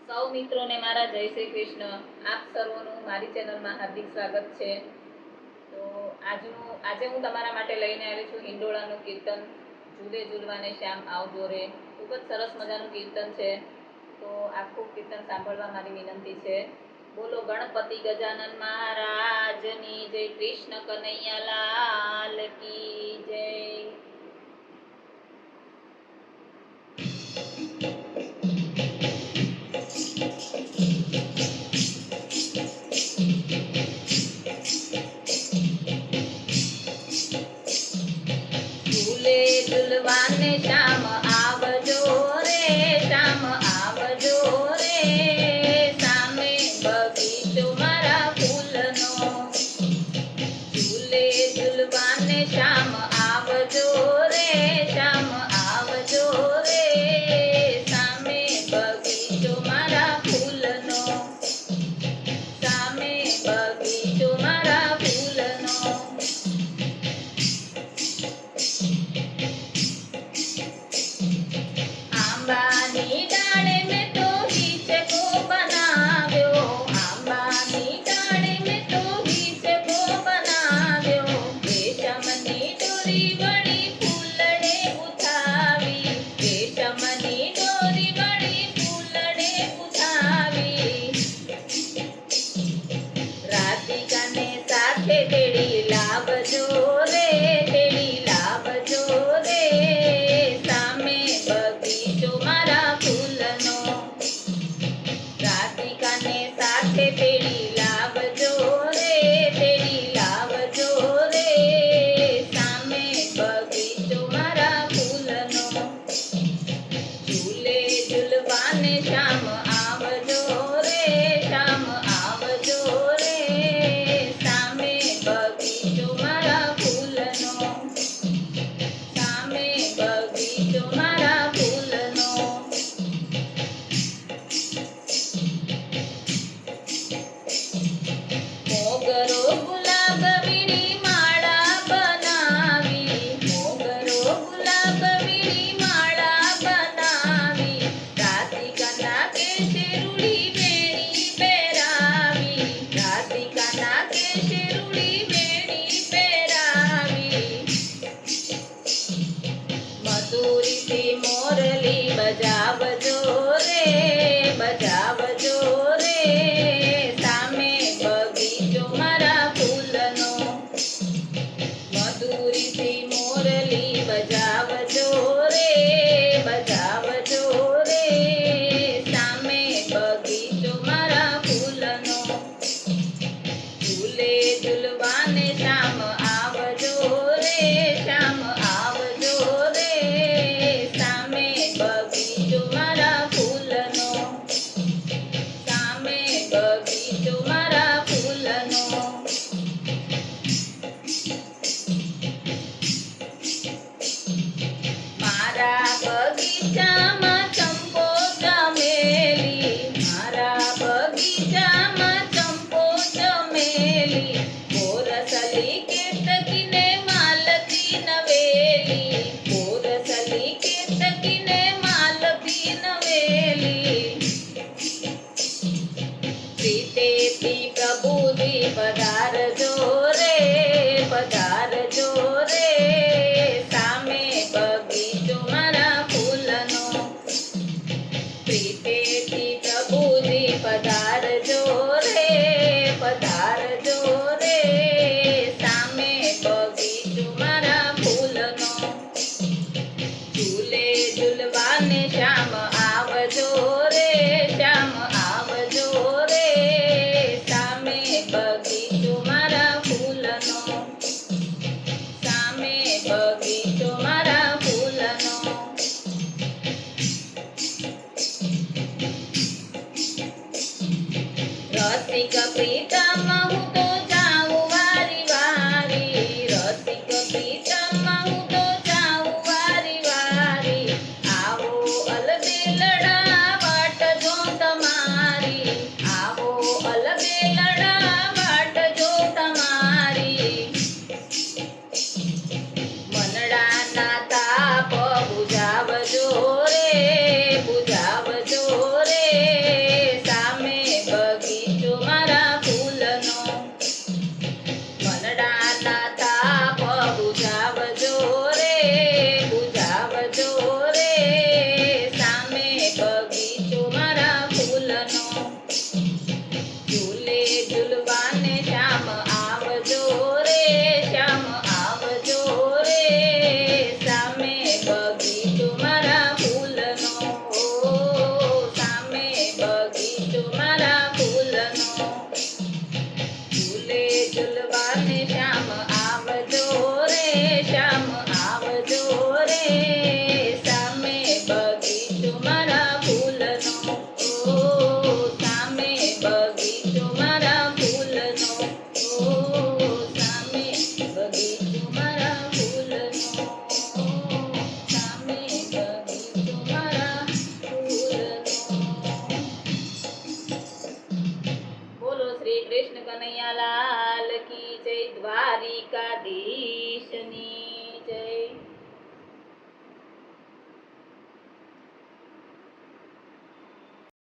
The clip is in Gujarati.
સૌ મિત્રોને મારા જય શ્રી કૃષ્ણ. આપ સર્વનું મારી ચેનલમાં હાર્દિક સ્વાગત છે. તો આજે હું તમારા માટે લઈને આવી છું હિંડોળાનું કીર્તન, ઝૂલે ઝૂલવાને શ્યામ આવજો રે. ખૂબ જ સરસ મજાનું કીર્તન છે. તો આખું કીર્તન સાંભળવા મારી વિનંતી છે. બોલો ગણપતિ ગજાનન મહારાજની જય, કૃષ્ણ કનૈયા લાલ કી જય. ઝૂલે ઝૂલવાને શ્યામ આવજો રે, શ્યામ આવજો રે. સામે બગીચો મારા ફૂલનો. ઝૂલે ઝૂલવાને શ્યામ આવજો રે, શ્યામ આવજો રે. સામે બગીચો મારા ફૂલનો. સામે બગીચો મારા ફૂલનો. આંબાની ડાળે મેં તો હિંચકો બનાવ્યો. આંબાની ડાળે મેં તો હિંચકો બનાવ્યો. રેશમની દોરી વળી ફૂલડે ઉઠાવી. રેશમની દોરી વળી ફૂલડે ઉઠાવી. રાધિકાને સાથે તેડી લાવજો રે, તેડી લાવજો રે. સામે બગીચો મારા ફૂલનો. રાધિકાને સાથે તેડી લાવજો રે, તેડી લાવજો રે. સામે બગીચો મારા ફૂલનો. ઝૂલે ઝૂલવાને શ્યામ આવજો રે, શ્યામ આવજો રે. સામે બગીચો મારા ફૂલનો. સામે બગીચો મારા ફૂલનો. મોગરો ગુલાબ વીણી માળા બનાવી. મોગરો ગુલાબ વીણી માળા બનાવી. રાધિકાના કેશે રૂડી વેણી પહેરાવી. રાધિકાના કેશે રૂડી વેણી પહેરાવી. મધુરીથી મોરલી બજાવજો રે, બજાવજો રે. સામે બગીચો મારા ફૂલનો. મધુરીથી મોરલી બજાવજો રે, બજાવજો રે. સામે બગીચો મારા ફૂલનો. ઝૂલે ઝૂલવાને શ્યામ આવજો રે, શ્યામ આવજો રે. સામે બગીચો મારા ફૂલનો. સામે બગીચો મારા ફૂલનો. મારા બગીચામાં ચંપો ચમેલી. મારા બગીચામાં ચંપો ચમેલી. બોરસલી કેતકીને માલતી નવેલી. બોરસલી કેતકીને માલતી નવેલી. પ્રીતેથી પ્રભુજી પધારજો રે, પધારજો રે. સામે બગીચો મારા ફૂલનો. પ્રીતેથી પ્રભુજી પધારજો રે, પધારજો રે. સામે બગીચો મારા ફૂલનો. ઝૂલે ઝૂલવાને શ્યામ આવજો રે, શ્યામ આવજો રે. સામે બગીચો મારા ફૂલનો. સામે બગીચો મારા ફૂલનો. રસિક પ્રીતમ હું તો જાઉં વારી વારી. રસિક પ્રીતમ હું તો જાઉં વારી વારી. આવો અલબેલડા વાટ જો તમારી. આવો અલબેલડા વાટ જો તમારી. મનડાના તાપ બુઝાવજો રે, બુઝાવજો રે. કનૈયા લાલ કી જય દ્વારિકાધીશ